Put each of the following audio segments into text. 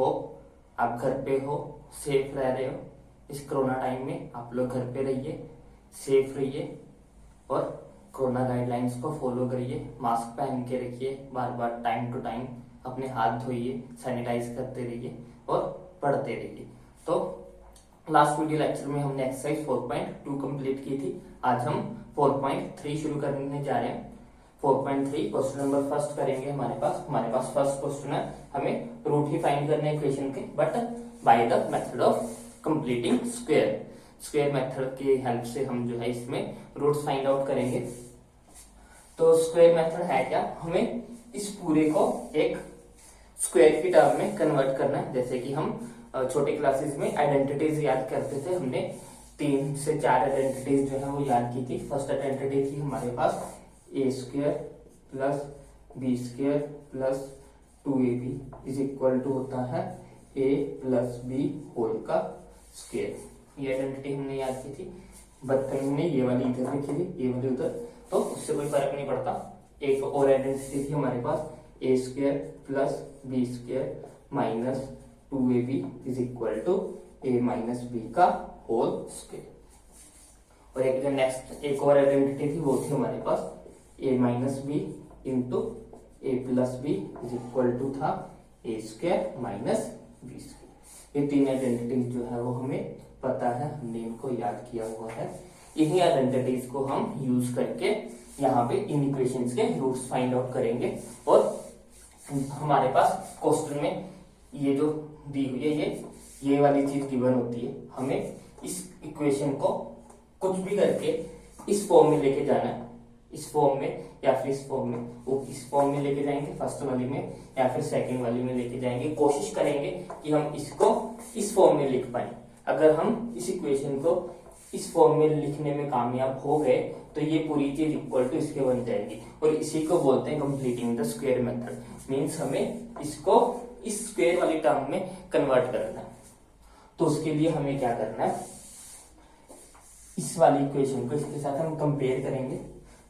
Hope आप घर पे हो, सेफ रह रहे हो। इस कोरोना टाइम में आप लोग घर पे रहिए, सेफ रहिए और कोरोना गाइडलाइंस को फॉलो करिए। मास्क पहन के रखिए, बार बार टाइम टू टाइम अपने हाथ धोइए, सैनिटाइज करते रहिए और पढ़ते रहिए। तो लास्ट वीडियो लेक्चर में हमने एक्सरसाइज 4.2 कंप्लीट की थी। आज हम 4.3 शुरू करने जा रहे हैं। 4.3 क्वेश्चन नंबर फर्स्ट करेंगे। हमारे पास फर्स्ट क्वेश्चन है, हमें रूट ही फाइंड करना है इक्वेशन के, but by the method of completing square method की हेल्प से हम जो है इसमें रूट्स फाइंड आउट करेंगे। तो स्क्वायर मेथड है क्या, हमें इस पूरे को एक स्क्वायर की टर्म में कन्वर्ट करना है। जैसे कि हम छोटे क्लासेस में आइडेंटिटीज याद करते थे, हमने 3 से 4 आइडेंटिटीज जो है वो याद की थी। फर्स्ट आइडेंटिटी थी हमारे पास a square plus b square plus 2ab is equal to होता है a प्लस बी होल का स्क्वायर। ये आइडेंटिटी हमने याद की थी। बदतमीज हमने ये वाली इधर लिखी थी, ये वाली उधर, तो उससे कोई फर्क नहीं पड़ता। एक और आइडेंटिटी थी हमारे पास a square plus b square minus 2ab is equal to a minus b का होल स्क्वायर। और एक जो नेक्स्ट एक और आइडेंटिटी थी वो थी हमारे पास a minus b into a plus b is equal to था a square minus b square. ये 3 आइडेंटिटीज जो है वो हमें पता है, हमने इनको याद किया हुआ है। इन्हीं आइडेंटिटीज को हम यूज करके यहाँ पे इन इक्वेशंस के रूट्स फाइंड आउट करेंगे। और हमारे पास क्वेश्चन में ये जो दी हुई है, ये वाली चीज गिवन होती है। हमें इस इक्वेशन को कुछ भी करके इस फॉर्म में लेके जाना है, इस फॉर्म में या फिर इस फॉर्म में, वो इस फॉर्म में लेके जाएंगे फर्स्ट वाली में या फिर सेकंड वाली में लेके जाएंगे। कोशिश करेंगे कि हम इसको इस फॉर्म में लिख पाए। अगर हम इस इक्वेशन को इस फॉर्म में लिखने में कामयाब हो गए तो ये पूरी चीज इक्वल टू इसके बन जाएगी। और इसी को बोलते हैं completing the square method. Means हमें इसको इस स्क्वायर वाली टर्म में कन्वर्ट करना है। तो उसके लिए हमें क्या करना है, इस वाली इक्वेशन को इसके साथ हम कंपेयर करेंगे।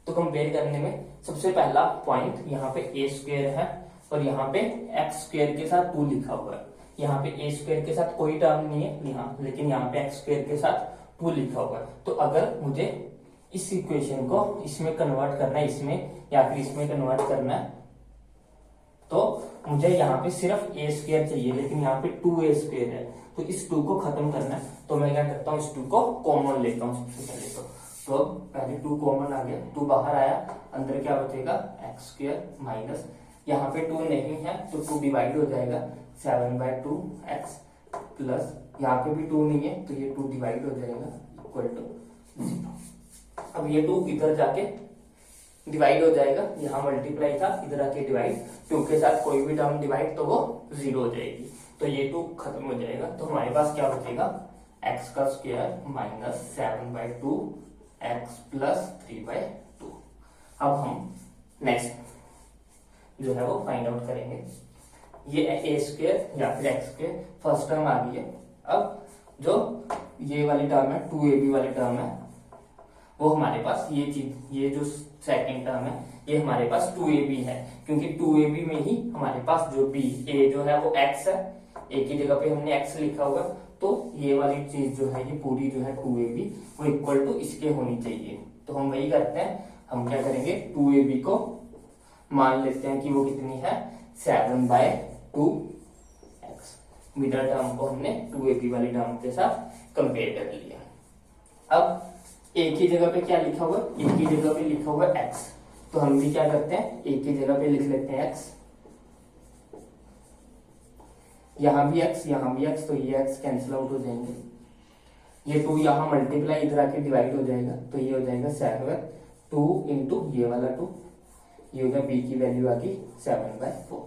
तो कंपेयर करने में सबसे पहला पॉइंट, यहाँ पे ए स्क्वायर है और यहाँ पे एक्स स्क्वायर के साथ 2 लिखा हुआ है। यहाँ पे ए स्क्वायर के साथ कोई टर्म नहीं है यहाँ, लेकिन यहाँ पे एक्स स्क्वायर के साथ 2 लिखा हुआ है। तो अगर मुझे इस इक्वेशन को इसमें कन्वर्ट करना है, इसमें या फिर इसमें कन्वर्ट करना है, तो मुझे यहाँ पे सिर्फ ए स्क्वायर चाहिए, लेकिन यहाँ पे 2a स्क्वायर है। तो इस 2 को खत्म करना है, तो मैं क्या करता हूँ, इस 2 को कॉमन लेता हूँ सबसे पहले। तो पहले 2 कॉमन आ गया, 2 बाहर आया, अंदर क्या बचेगा एक्स स्क्वायर माइनस, यहाँ पे 2 नहीं है तो 2 डिवाइड हो जाएगा 7/2 एक्स प्लस, यहाँ पे भी 2 नहीं है तो ये 2 डिवाइड हो जाएगा इक्वल टू 0। अब ये 2 इधर जाके डिवाइड हो जाएगा, यहाँ मल्टीप्लाई था, इधर आके डिवाइड, 2 के साथ कोई भी टर्म डिवाइड तो वो 0 हो जाएगी। तो ये 2 खत्म हो जाएगा। तो हमारे पास क्या बचेगा, एक्स का स्क्वायर माइनस 7/2 एक्स प्लस 3/2। अब हम नेक्स्ट जो है वो फाइंड आउट करेंगे। ये ए स्क्वायर या फिर एक्स स्क्वायर फर्स्ट टर्म आ गई है। अब जो ये वाली टर्म है 2ab वाली टर्म है, वो हमारे पास ये चीज, ये जो सेकंड टर्म है ये हमारे पास 2ab है, क्योंकि 2ab में ही हमारे पास जो b a जो है वो x है, a की जगह पे हमने x लिखा होगा। तो ये वाली चीज जो है ये पूरी जो है 2ab वो इक्वल टू इसके होनी चाहिए। तो हम वही करते हैं, हम क्या करेंगे 2ab को मान लेते हैं कि वो कितनी है 7/2 x। मिडल टर्म को हमने 2ab वाली टर्म के साथ कंपेयर कर लिया। अब a की जगह पे क्या लिखा हुआ है, a की जगह पे लिखा हुआ है x, तो हम भी क्या करते हैं a की जगह पे लिख लेते हैं x, यहाँ भी x यहाँ भी x, तो ये x कैंसिल आउट हो जाएंगे। ये 2 यहाँ मल्टीप्लाई इधर आके डिवाइड हो जाएगा, तो ये हो जाएगा 7/2 इंटू ये वाला 2, ये होगा b की वैल्यू आ गई 7/4।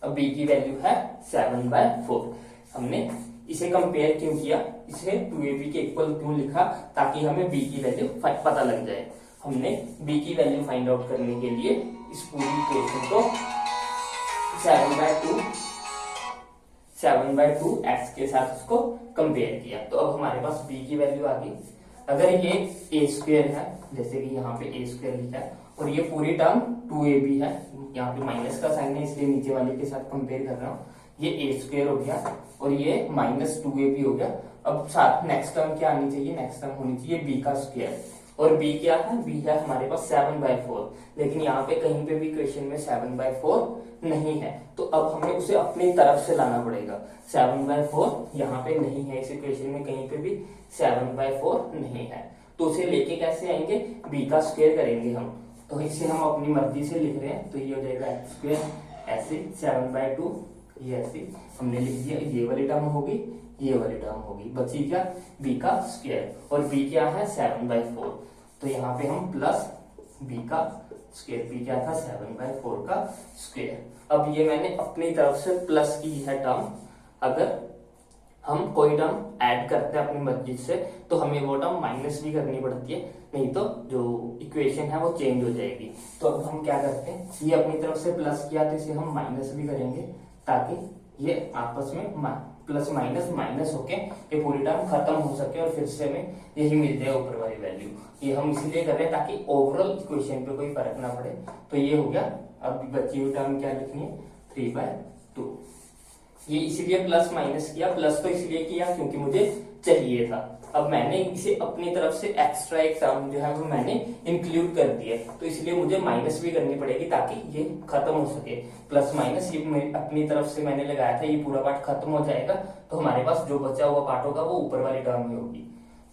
अब b की वैल्यू है 7/4। हमने इसे कंपेयर क्यों किया, इसे 2ab के इक्वल क्यों लिखा, ताकि हमें b की वैल्यू पता लग जाए। हमने b की वैल्यू फाइंड आउट करने के लिए इस पूरी इक्वेशन को 7/2 x के साथ उसको कंपेयर किया। तो अब हमारे पास b की वैल्यू आ गई। अगर ये a स्क्वायर है, जैसे कि यहाँ पे a स्क्वायर लिखा है, और ये पूरी टर्म 2ab है, यहाँ पे माइनस का साइन है इसलिए नीचे वाले के साथ कंपेयर कर रहा हूँ, ये ए स्क्वायर हो गया और ये माइनस 2ab हो गया। अब साथ नेक्स्ट टर्म क्या आनी चाहिए, नेक्स्ट टर्म होनी चाहिए b का स्क्वायर। और b क्या है, b है हमारे पास 7/4, लेकिन यहाँ पे कहीं पे भी इक्वेशन में 7/4 नहीं है, तो अब हमें उसे अपनी तरफ से लाना पड़ेगा। 7/4 यहाँ पे नहीं है, इस इक्वेशन में कहीं पे भी 7/4 नहीं है, तो उसे लेके कैसे आएंगे, b का स्क्वायर करेंगे हम। तो इसे हम अपनी मर्जी से लिख रहे हैं, तो ये हो जाएगा एक्स स्क्वायर ऐसे 7/2, ये ऐसे हमने लिख दिया। ये वाली टर्म होगी, ये वाली टर्म होगी, बची क्या, b का स्क्वायर, और b क्या है 7/4, तो यहाँ पे हम प्लस b का स्क्वायर, b क्या था 7/4 का स्क्वायर। अब ये मैंने अपनी तरफ से प्लस की है टर्म। अगर हम कोई टर्म ऐड करते हैं अपनी मर्जी से तो हमें वो टर्म माइनस भी करनी पड़ती है, नहीं तो जो इक्वेशन है वो चेंज हो जाएगी। तो अब हम क्या करते हैं, ये अपनी तरफ से प्लस किया तो इसे हम माइनस भी करेंगे, ताकि ये आपस में प्लस माइनस माइनस होके ये पूरी टर्म खत्म हो सके और फिर से हमें यही मिल जाए ऊपर वाली वैल्यू। ये हम इसीलिए कर रहे हैं ताकि ओवरऑल इक्वेशन पे कोई फर्क ना पड़े। तो ये हो गया। अब बची हुई टर्म क्या लिखनी है, 3/2। ये इसीलिए प्लस माइनस किया, प्लस तो इसलिए किया क्योंकि मुझे चाहिए था। अब मैंने इसे अपनी तरफ से एक्स्ट्रा एक टर्म जो है वो मैंने इंक्लूड कर दिया, तो इसलिए मुझे माइनस भी करनी पड़ेगी ताकि ये खत्म हो सके। प्लस माइनस ये अपनी तरफ से मैंने लगाया था, ये पूरा पार्ट खत्म हो जाएगा, तो हमारे पास जो बचा हुआ पार्ट होगा वो ऊपर वाली टर्म में होगी।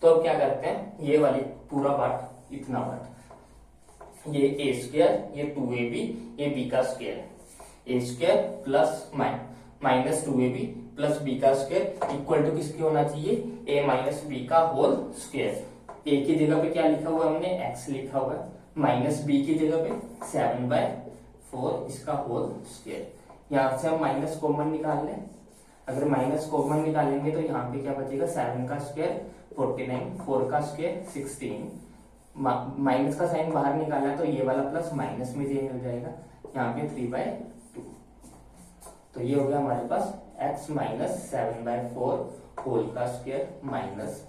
तो अब क्या करते हैं, ये वाली पूरा पार्ट, इतना पार्ट, ये ए स्क्वायर, ये 2ab, ये b का square, a square plus minus 2ab plus b का स्क्वायर इक्वल टू किसके होना चाहिए, a माइनस b का होल स्क्वायर। a की जगह पे क्या लिखा हुआ है हमने, x लिखा हुआ है, माइनस b की जगह पे 7/4 इसका होल स्क्वायर। यहाँ से हम माइनस कॉमन निकाल लें, अगर माइनस कॉमन निकालेंगे तो यहाँ पे क्या बचेगा, 7 का स्क्वायर 49, 4 का स्क्वायर 16, माइनस का साइन बाहर निकाला है तो ये वाला प्लस माइनस में चेंज हो जाएगा, यहाँ पे 3/2। तो ये हो गया हमारे पास x माइनस 7/4 होल का स्क्वायर माइनस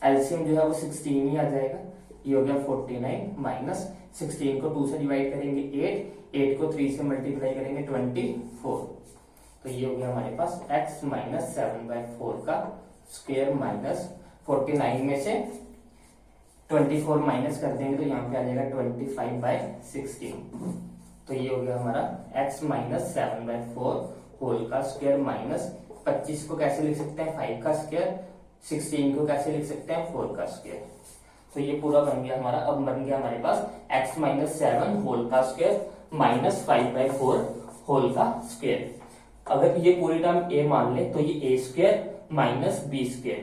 एलसीएम जो है वो 16 ही आ जाएगा। ये हो गया 49 माइनस 16 को 2 से डिवाइड करेंगे 8 को 3 से मल्टीप्लाई करेंगे 24। तो ये हो गया हमारे पास x माइनस 7/4 का स्क्वायर माइनस 49 में से 24 माइनस कर देंगे तो यहाँ पे आ जाएगा 25/16। तो ये हो गया हमारा x माइनस 7/4 होल का स्क्वायर माइनस 25 को कैसे लिख सकते हैं, 5 का स्क्वायर, 16 को कैसे लिख सकते हैं, 4 का स्क्वायर। तो ये पूरा बन गया हमारा। अब बन गया हमारे पास x माइनस 7 होल का स्क्वायर माइनस 5/4 होल का स्क्वायर। अगर ये पूरी टर्म a मान ले तो ये a square minus b square,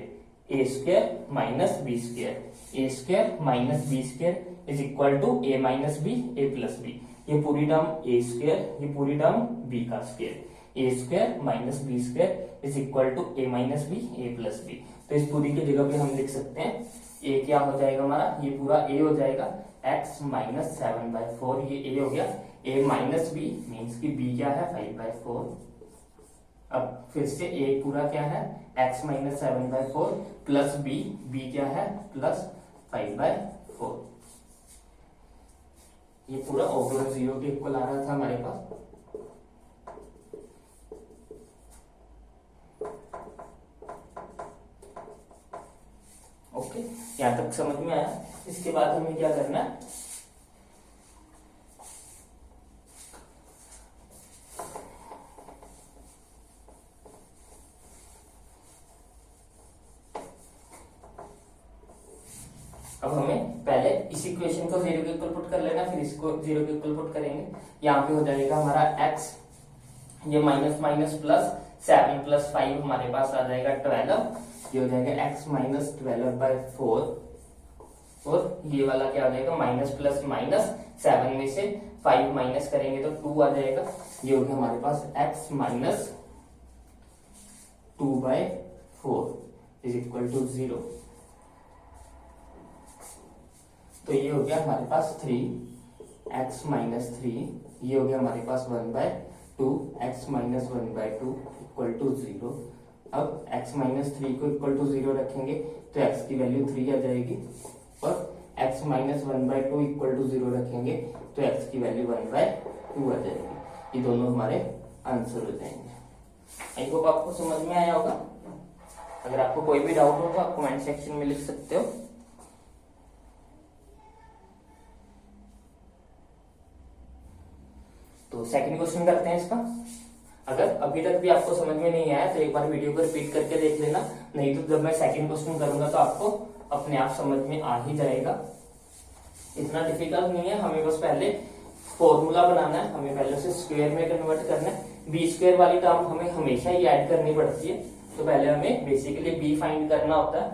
a square minus b square, a square minus b square is equal to a minus b a plus b। ये पूरी टर्म a स्क्वायर, ये पूरी टर्म b का square, a square minus b square is equal to a minus b a plus b। तो इस पूरी की जगह पे हम लिख सकते हैं a क्या हो जाएगा हमारा, ये पूरा a हो जाएगा x माइनस 7/4, ये a हो गया, a माइनस b मीन्स की b क्या है 5/4। अब फिर से a पूरा क्या है x माइनस 7/4 प्लस b क्या है प्लस 5/4। ये पूरा ओवरऑल 0 के इक्वल आ रहा था हमारे पास। ओके, यहां तक समझ में आया। इसके बाद हमें क्या करना है, अब हमें पहले इस इक्वेशन को 0 के इक्वल पुट कर लेना, फिर इसको 0 के इक्वल पुट करेंगे। यहाँ पे हो जाएगा हमारा x, ये माइनस माइनस प्लस 7 प्लस 5 हमारे पास आ जाएगा 12, ये हो जाएगा x माइनस 12/4, और ये वाला क्या हो जाएगा माइनस प्लस माइनस 7 में से 5 माइनस करेंगे तो 2 आ जाएगा। ये हो गया हमारे पास x minus 2/4 is equal to 0। तो ये हो गया हमारे पास 3x माइनस 3, ये हो गया हमारे पास 1/2, x माइनस 1/2 इक्वल टू 0। अब x माइनस 3 को इक्वल टू 0 रखेंगे तो x की वैल्यू 3 आ जाएगी, और x माइनस 1/2 इक्वल टू 0 रखेंगे तो x की वैल्यू 1/2 आ जाएगी। ये दोनों हमारे आंसर हो जाएंगे। आई होप आपको समझ में आया होगा। अगर आपको कोई भी डाउट हो तो आप कमेंट सेक्शन में लिख सकते हो। तो सेकंड क्वेश्चन करते हैं इसका। अगर अभी तक भी आपको समझ में नहीं आया तो एक बार वीडियो को रिपीट करके देख लेना, नहीं तो जब मैं सेकंड क्वेश्चन करूंगा तो आपको अपने आप समझ में आ ही जाएगा। इतना डिफिकल्ट नहीं है, हमें बस पहले फॉर्मूला बनाना है, हमें पहले उसे स्क्वायर में कन्वर्ट करना है। बी स्क्वायर वाली टर्म हमें हमेशा ही ऐड करनी पड़ती है, तो पहले हमें बेसिकली बी फाइंड करना होता है।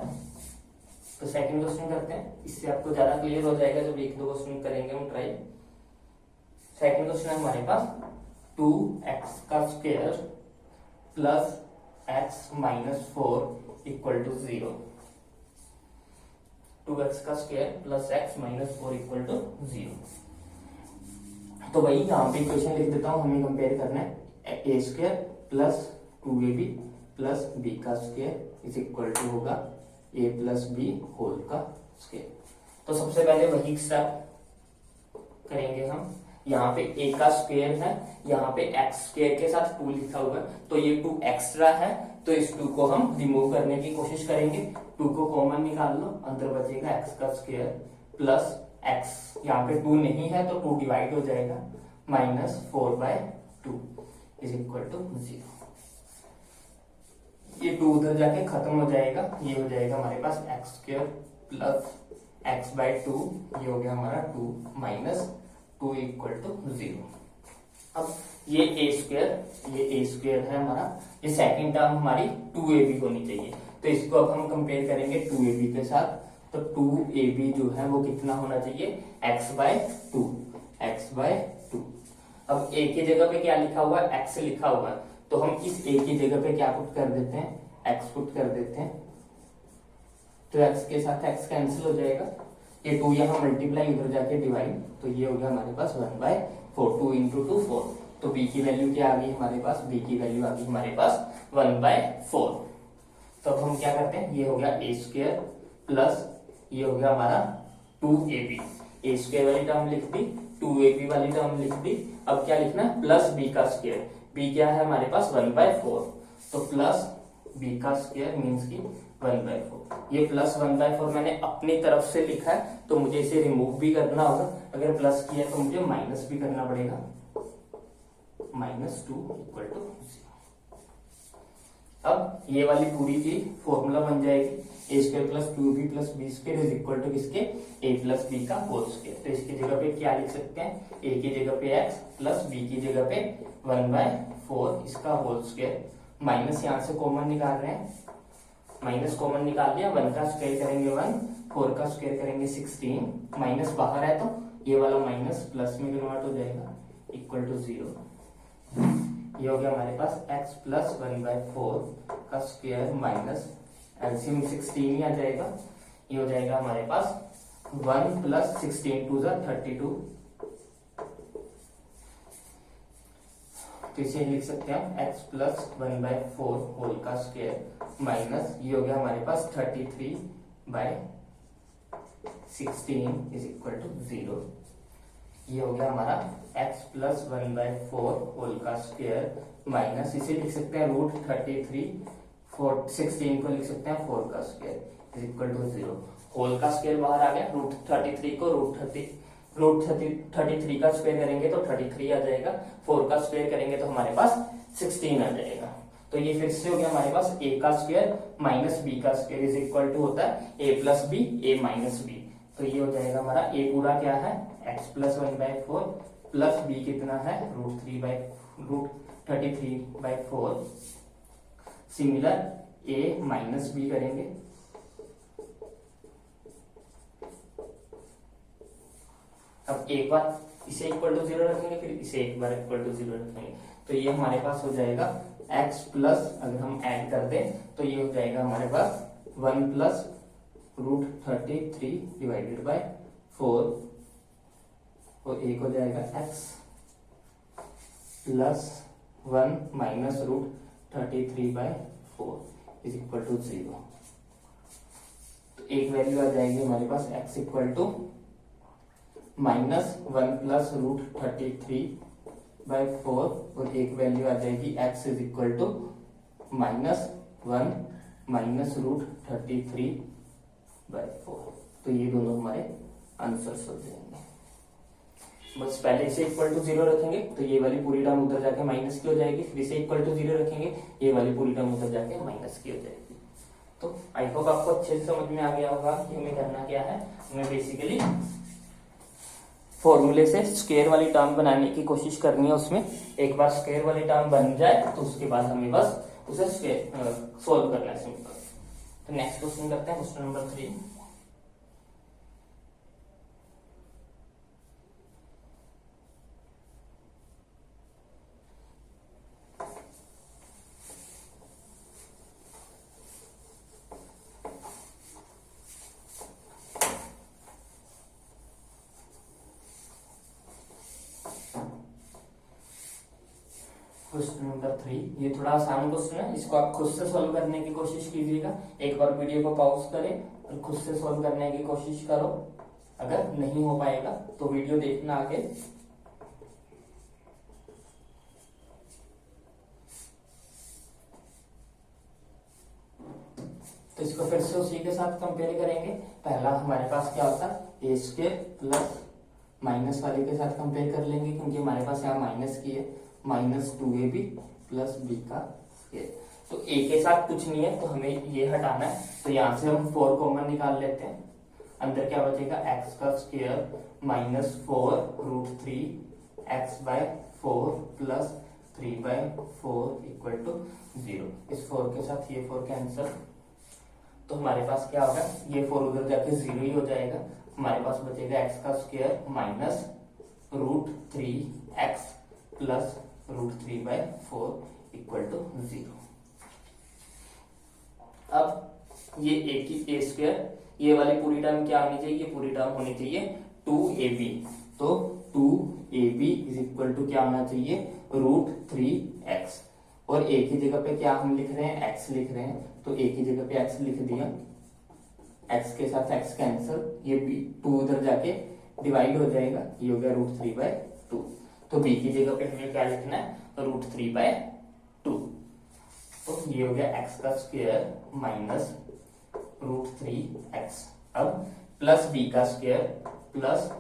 तो सेकंड क्वेश्चन करते हैं, इससे आपको ज्यादा क्लियर हो जाएगा जब एक दो क्वेश्चन करेंगे हम ट्राई। सेकंड क्वेश्चन है हमारे पास 2x का square plus x minus 4 equal to 0। 2x का square plus x minus 4 equal to 0। तो भाई यहाँ पे इक्वेशन लिख देता हूँ, हमें कंपेयर करना है a square plus 2ab plus b का स्क्वायर इज इक्वल टू होगा a प्लस बी होल का स्क्वायर। तो सबसे पहले वही स्टेप करेंगे हम। यहाँ पे a का स्क्वायर है, यहाँ पे x स्क्वायर के साथ 2 लिखा हुआ है, तो ये 2 एक्स्ट्रा है, तो इस 2 को हम रिमूव करने की कोशिश करेंगे। 2 को कॉमन निकाल लो, अंदर बचेगा x का स्क्वायर प्लस x, यहाँ पे 2 नहीं है तो 2 डिवाइड हो जाएगा, माइनस 4/2 इज इक्वल टू 0। ये 2 उधर जाके खत्म हो जाएगा, ये हो जाएगा हमारे पास x स्क्वायर प्लस x/2, ये हो गया हमारा 2 माइनस 2 इक्वल टू 0। अब ये a स्क्वायर है हमारा, ये सेकंड टर्म हमारी 2ab होनी चाहिए, तो इसको अब हम कंपेयर करेंगे 2ab के साथ। तो 2ab जो है वो कितना होना चाहिए, x/2। अब a की जगह पे क्या लिखा हुआ है, x लिखा हुआ है, तो हम इस a की जगह पे क्या पुट कर देते हैं, x पुट कर देते हैं। तो x के साथ x कैंसिल हो जाएगा, ये 2 यहाँ मल्टीप्लाई, उधर जाके डिवाइड, तो ये हो गया हमारे पास 1/4। 2 इंटू 2 4, तो b की वैल्यू क्या आ गई हमारे पास, b की वैल्यू आ गई हमारे पास 1/4। तो अब हम क्या करते हैं, ये हो गया a स्क्वायर प्लस ये हो गया हमारा 2ab। a स्क्वायर वाली टर्म लिख दी, 2ab वाली टर्म लिख दी। अब क्या लिखना है, प्लस b का स्क्वायर, b क्या है हमारे पास 1/4, तो प्लस b का स्क्वायर मीन्स की 1/4। ये प्लस 1/4 मैंने अपनी तरफ से लिखा है, तो मुझे इसे रिमूव भी करना होगा। अगर प्लस किया तो मुझे माइनस भी करना पड़ेगा, -2 इक्वल टू 0। अब ये वाली पूरी की फॉर्मूला बन जाएगी, a square plus 2b plus b square is equal to किसके, a प्लस b का होल स्क्वायर। तो इसकी जगह पे क्या लिख सकते हैं, a की जगह पे x प्लस b की जगह पे 1/4 इसका होल स्क्वायर, माइनस यहाँ से कॉमन निकाल रहे हैं, माइनस कॉमन निकाल लिया, 1 का स्क्वायर करेंगे 1, 4 का स्क्वायर करेंगे 16, माइनस बाहर है तो ये वाला माइनस प्लस में कन्वर्ट हो जाएगा, इक्वल टू 0। ये हो गया हमारे पास x प्लस 1/4 का स्क्वायर माइनस एलसीएम 16 ही आ जाएगा, ये हो जाएगा हमारे पास 1 प्लस 16 2 32। तो इसे लिख सकते हैं हम x प्लस 1/4 होल का स्क्वायर माइनस ये हो गया हमारे पास 33/16 इज इक्वल टू 0। ये हो गया हमारा x प्लस 1/4 होल का स्क्वायर माइनस इसे लिख सकते हैं √33, 16 को लिख सकते हैं 4 का square is equal to 0। Whole का स्क्वायर बाहर आ गया, √33 को √33 का स्क्वायर करेंगे तो 33 आ जाएगा, 4 का स्क्वायर करेंगे तो हमारे पास 16 आ जाएगा। तो ये फिर से हो गया हमारे पास a का स्क्वायर माइनस b का स्क्वायर इज इक्वल टू होता है a plus b, a minus b. तो ये हो जाएगा हमारा a पूरा क्या है, x प्लस 1/4 प्लस b कितना है √33/4, सिमिलर a माइनस b करेंगे, अब एक बार इसे इक्वल टू 0 रखेंगे, फिर इसे एक बार इक्वल टू 0 रखेंगे, तो ये हमारे पास हो जाएगा x प्लस, अगर हम ऐड कर दें तो ये हो जाएगा हमारे पास 1 प्लस √33 डिवाइडेड बाय 4 और एक हो जाएगा x plus 1 minus √33/4 is equal to 0। तो एक वैल्यू आ जाएगी हमारे पास x इक्वल टू -1 प्लस √33 3/4 और एक वैल्यू आ जाएगी x is equal to -1 minus root 33/4। तो ये दोनों हमारे आंसर्स हो जाएंगे। बस पहले इसे इक्वल टू 0 रखेंगे तो ये वाली पूरी टर्म उधर जाके माइनस की हो जाएगी, फिर इसे इक्वल टू 0 रखेंगे ये वाली पूरी टर्म उधर जाके माइनस की हो जाएगी। तो आई होप आपको अच्छे से समझ में आ गया होगा कि हमें करना क्या है। हमें बेसिकली फॉर्मूले से स्क्वायर वाली टर्म बनाने की कोशिश करनी है। उसमें एक बार स्क्वायर वाली टर्म बन जाए तो उसके बाद हमें बस उसे सोल्व करना है सिंपल। तो नेक्स्ट क्वेश्चन करते हैं, क्वेश्चन नंबर 3। क्वेश्चन नंबर 3 ये थोड़ा आसान क्वेश्चन है, इसको आप खुद से सॉल्व करने की कोशिश कीजिएगा। एक बार वीडियो को पॉज करें और खुद से सॉल्व करने की कोशिश करो। अगर नहीं हो पाएगा तो वीडियो देखना आगे। तो इसको फिर से उसी के साथ कंपेयर करेंगे। पहला हमारे पास क्या होता है ए स्क्वायर प्लस माइनस वाले के साथ कंपेयर कर लेंगे, क्योंकि हमारे पास यहाँ माइनस की है, -2ab प्लस बी का स्क्वायर। तो ए के साथ कुछ नहीं है तो हमें ये हटाना है, तो यहाँ से हम 4 कॉमन निकाल लेते हैं। अंदर क्या बचेगा x का square -4√3x/4 plus 3/4 equal to 0। इस 4 के साथ ये 4 कैंसिल, तो हमारे पास क्या होगा ये 4 उधर जाके 0 ही हो जाएगा। हमारे पास बचेगा x का square -√3x plus √3/4 equal to 0। अब ये a की a स्क्वायर, ये वाली पूरी टर्म क्या होनी चाहिए, ये पूरी टर्म होनी चाहिए 2ab। तो 2ab इज इक्वल टू क्या होना चाहिए √3x, और a की जगह पे क्या हम लिख रहे हैं x लिख रहे हैं, तो a की जगह पे x लिख दिया, x के साथ x कैंसिल, ये 2 उधर जाके डिवाइड हो जाएगा, ये हो गया √3/2। तो b की जगह पे हमें क्या लिखना है √3/2। तो ये हो गया x का स्क्वायर माइनस √3x। अब प्लस b का स्क्वायर प्लस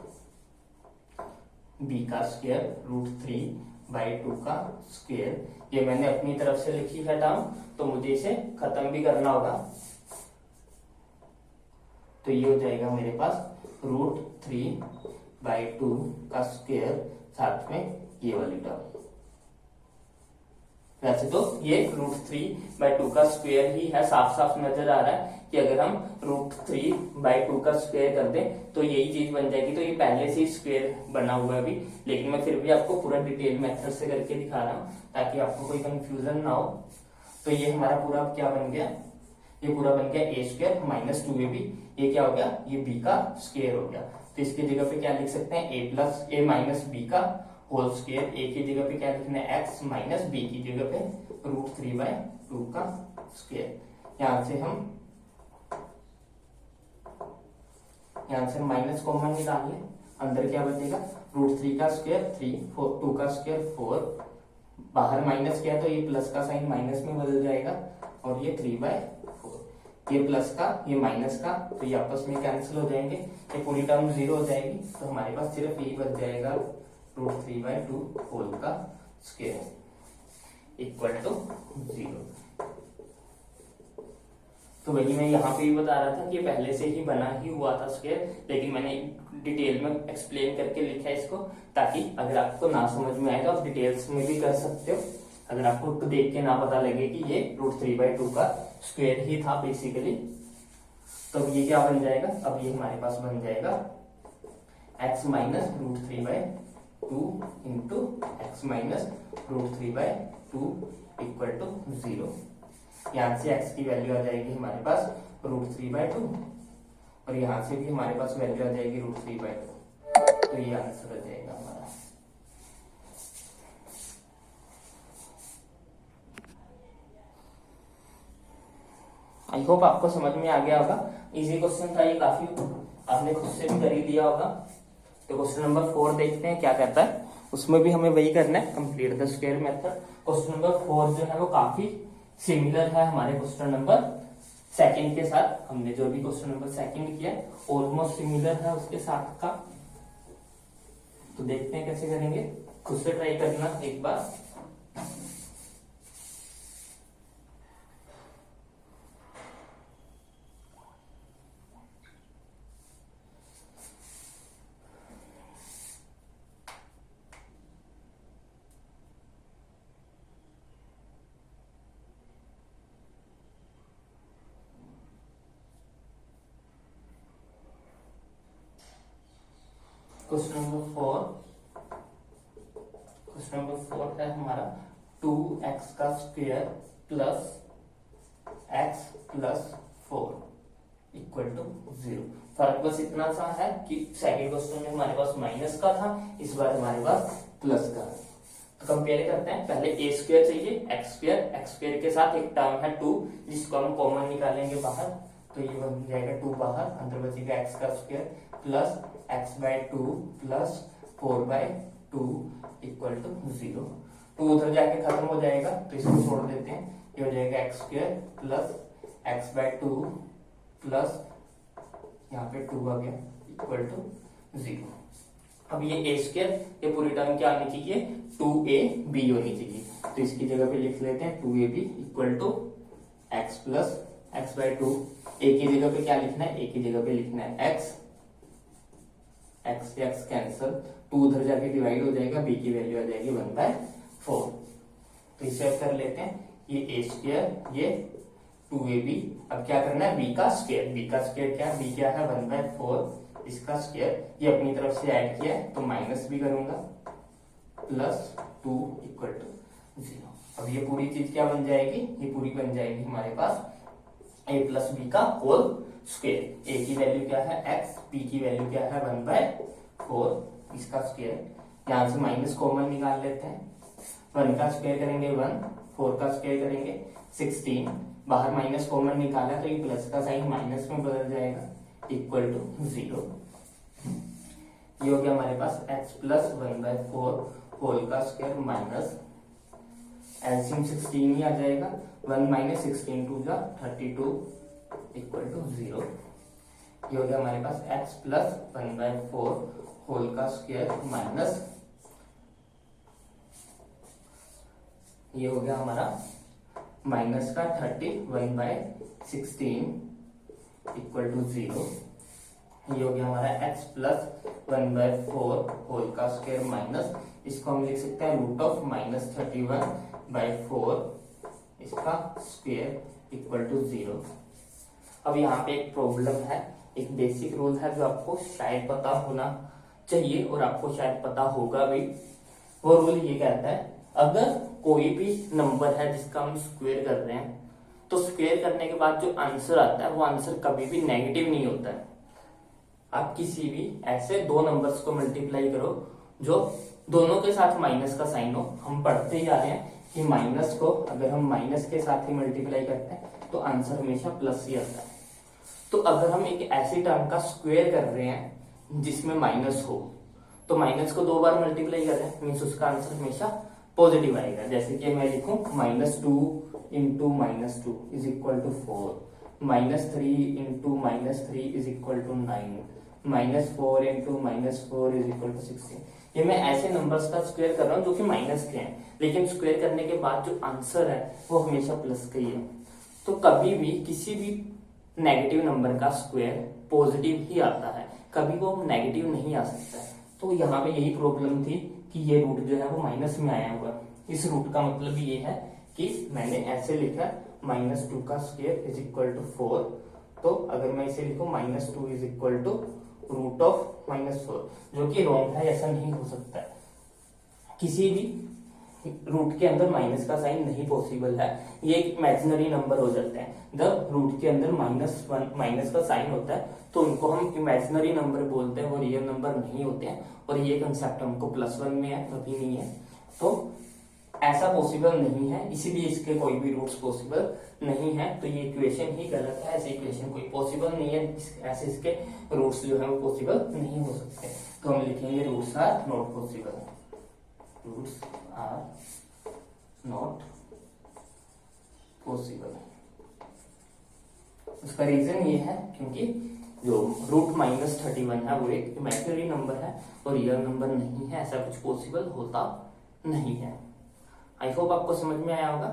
b का स्क्वायर √3/2 का स्क्वायर। ये मैंने अपनी तरफ से लिखी है टर्म, तो मुझे इसे खत्म भी करना होगा। तो ये हो जाएगा मेरे पास √3/2 का स्क्वायर, साथ में ये वाली टर्म। वैसे तो ये √3/2 का स्क्वायर ही है, साफ साफ नजर आ रहा है कि अगर हम √3/2 का स्क्वायर कर दें तो यही चीज बन जाएगी। तो ये पहले से ही स्क्वायर बना हुआ है अभी, लेकिन मैं फिर भी आपको पूरा डिटेल मेथड से करके दिखा रहा हूँ ताकि आपको कोई कंफ्यूजन ना हो। तो ये हमारा पूरा क्या बन गया, ये पूरा बन गया a स्क्वायर -2ab। ये क्या हो गया, ये b का स्क्वायर हो गया। तो इसकी जगह पे क्या लिख सकते हैं a माइनस b का होल स्क्वायर। a की जगह पे क्या लिखना है x माइनस b की जगह पे √3/2 का स्क्वायर। यहाँ से माइनस कॉमन निकाल लें, अंदर क्या बचेगा √3 का स्क्वायर 3, 2 का स्क्वायर 4, बाहर माइनस किया तो ये प्लस का साइन माइनस में बदल जाएगा, और ये 3/4। ये प्लस का ये माइनस का तो ये आपस में कैंसिल हो जाएंगे, ये पूरी टर्म 0 हो जाएगी। तो हमारे पास सिर्फ यही बच जाएगा √3/2 होल का स्क्वायर इक्वल टू 0। तो वही मैं यहाँ पे भी बता रहा था कि पहले से ही बना ही हुआ था स्क्वायर, लेकिन मैंने डिटेल में एक्सप्लेन करके लिखा है इसको, ताकि अगर आपको ना समझ में आए तो आप डिटेल्स में भी कर सकते हो। अगर आपको देख के ना पता लगे कि ये √3/2 का स्क्वायर ही था बेसिकली, तो ये क्या बन जाएगा, अब ये हमारे पास बन जाएगा x minus √3/2 into x minus √3/2 equal to 0। यहाँ से x की वैल्यू आ जाएगी हमारे पास √3/2, और यहाँ से भी हमारे पास वैल्यू आ जाएगी √3/2। तो ये आंसर आ जाएगा हमारा। आई होप आपको समझ में आ गया होगा। इजी क्वेश्चन था ये, काफी आपने खुद से भी कर ही लिया होगा। तो क्वेश्चन नंबर 4 देखते हैं क्या कहता है। उसमें भी हमें वही करना है, complete the square method. Question number 4 जो है वो काफी सिमिलर है हमारे क्वेश्चन नंबर सेकंड के साथ। हमने जो भी क्वेश्चन नंबर सेकंड किया ऑलमोस्ट सिमिलर है उसके साथ का। तो देखते हैं कैसे करेंगे, खुद से ट्राई करना एक बार। क्वेश्चन नंबर 4 है हमारा 2x का square plus x plus 4 equal to 0। फर्क बस इतना सा है कि सेकंड क्वेश्चन में हमारे पास माइनस का था, इस बार हमारे पास प्लस का है। तो कंपेयर करते हैं, पहले ए स्क्वायर चाहिए, एक्स स्क्वायर के साथ एक टर्म है 2 जिसको हम कॉमन निकालेंगे बाहर, तो ये बन जाएगा 2 बाहर, अंदर बचेगा एक्स का square plus x by 2 plus 4 by 2 equal to 0। 2 उधर जाके खत्म हो जाएगा तो इसको छोड़ देते हैं, ये हो जाएगा x square plus x by 2 plus यहाँ पे 2 आ गया इक्वल टू 0। अब ये ए स्क्वायर, ये पूरी टर्म क्या आनी चाहिए, 2ab होनी चाहिए, तो इसकी जगह पे लिख लेते हैं 2ab equal to x plus x by 2। A की जगह पे क्या लिखना है, ए की जगह पे लिखना है एक्स, एक्स से एक्स कैंसल, 2 उधर जाके डिवाइड हो जाएगा, बी की वैल्यू आ जाएगी 1/4। तो इसे कर लेते हैं, ये ए स्क्वायर ये 2ab। अब क्या करना है, बी का स्क्वायर, बी का स्क्वायर क्या, बी क्या है 1/4, इसका स्क्वायर, ये अपनी तरफ से ऐड किया है तो माइनस भी करूंगा प्लस 2 इक्वल टू 0। अब ये पूरी चीज क्या बन जाएगी, ये पूरी बन जाएगी हमारे पास a प्लस बी का होल स्क्वायर। a की वैल्यू क्या है x, b की वैल्यू क्या है 1/4, इसका स्क्वायर। यहां से माइनस कॉमन निकाल लेते हैं, 1 का स्क्वायर करेंगे 1, 4 का स्क्वायर करेंगे 16, बाहर माइनस कॉमन निकाला तो ये प्लस का साइन माइनस में बदल जाएगा इक्वल टू 0। ये हो गया हमारे पास x प्लस 1/4 होल का स्क्वायर माइनस एलसीएम 16 ही आ जाएगा, 1 माइनस 16 2 जा 32 इक्वल टू 0। ये हो गया हमारे पास x प्लस 1/4 होल का स्क्वायर माइनस, ये हो गया हमारा माइनस का 31/16 इक्वल टू 0। ये हो गया हमारा x प्लस 1/4 होल का स्क्वायर माइनस, इसको हम लिख सकते हैं रूट ऑफ माइनस 31/4 इसका स्क्वायर इक्वल टू 0। अब यहाँ पे एक प्रॉब्लम है, एक बेसिक रूल है जो आपको शायद पता होना चाहिए और आपको शायद पता होगा भी। वो रूल ये कहता है, अगर कोई भी नंबर है जिसका हम स्क्वायर कर रहे हैं तो स्क्वायर करने के बाद जो आंसर आता है वो आंसर कभी भी नेगेटिव नहीं होता है। आप किसी भी ऐसे दो नंबर्स को मल्टीप्लाई करो जो दोनों के साथ माइनस का साइन हो, हम पढ़ते ही आ रहे हैं कि माइनस को अगर हम माइनस के साथ ही मल्टीप्लाई करते हैं तो आंसर हमेशा प्लस ही आता है। तो अगर हम एक ऐसी टर्म का स्क्वायर कर रहे हैं जिसमें माइनस हो तो माइनस को 2 बार मल्टीप्लाई कर रहे हैं मीन्स उसका आंसर हमेशा पॉजिटिव आएगा। जैसे कि मैं लिखूं -2 into -2 is equal to 4, -3 into -3 is equal to 9, -4 into -4 is equal to 16। ये मैं ऐसे नंबर्स का स्क्वायर कर रहा हूँ जो कि माइनस के हैं, लेकिन स्क्वायर करने के बाद जो आंसर है वो हमेशा प्लस का ही है। तो कभी भी किसी भी नेगेटिव नंबर का स्क्वायर पॉजिटिव ही आता है, कभी वो नेगेटिव नहीं आ सकता है। तो यहाँ पे यही प्रॉब्लम थी कि ये रूट जो है वो माइनस में आया हुआ। इस रूट का मतलब ये है कि मैंने ऐसे लिखा -2 का स्क्वायर इज इक्वल टू 4, तो अगर मैं इसे लिखूं -2 is equal to root of -4, जो कि रॉन्ग है, ऐसा नहीं हो सकता है। किसी भी रूट के अंदर माइनस का साइन नहीं पॉसिबल है, ये एक इमेजिनरी नंबर हो जाते हैं। जब रूट के अंदर माइनस का साइन होता है तो उनको हम इमेजिनरी नंबर बोलते हैं, वो रियल नंबर नहीं होते हैं। और ये कंसेप्ट हमको +1 में है, कभी नहीं है। तो ऐसा पॉसिबल नहीं है, इसीलिए इसके कोई भी रूट्स पॉसिबल नहीं है। तो ये इक्वेशन ही गलत है, ऐसी इक्वेशन कोई पॉसिबल नहीं है, ऐसे इसके रूट्स जो है वो पॉसिबल नहीं हो सकते। तो हम लिखेंगे roots are not possible. Roots are not possible. उसका रीजन ये है क्योंकि जो √-31 है वो एक इमेजिनरी नंबर है और रियल नंबर नहीं है, ऐसा कुछ पॉसिबल होता नहीं है। आई होप आपको समझ में आया होगा।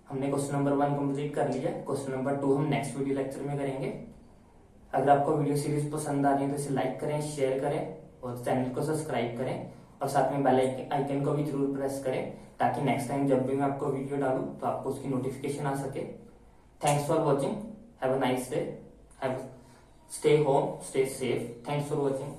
हमने क्वेश्चन नंबर 1 कंप्लीट कर लिया। क्वेश्चन नंबर 2 हम नेक्स्ट वीडियो लेक्चर में करेंगे। अगर आपको वीडियो सीरीज पसंद आ रही है तो इसे लाइक करें, शेयर करें और चैनल को सब्सक्राइब करें और साथ में बेल आइकन को भी जरूर प्रेस करें ताकि नेक्स्ट टाइम जब भी मैं आपको वीडियो डालूं तो आपको उसकी नोटिफिकेशन आ सके। Thanks for watching, have a nice day, stay home, stay safe. Thanks for watching.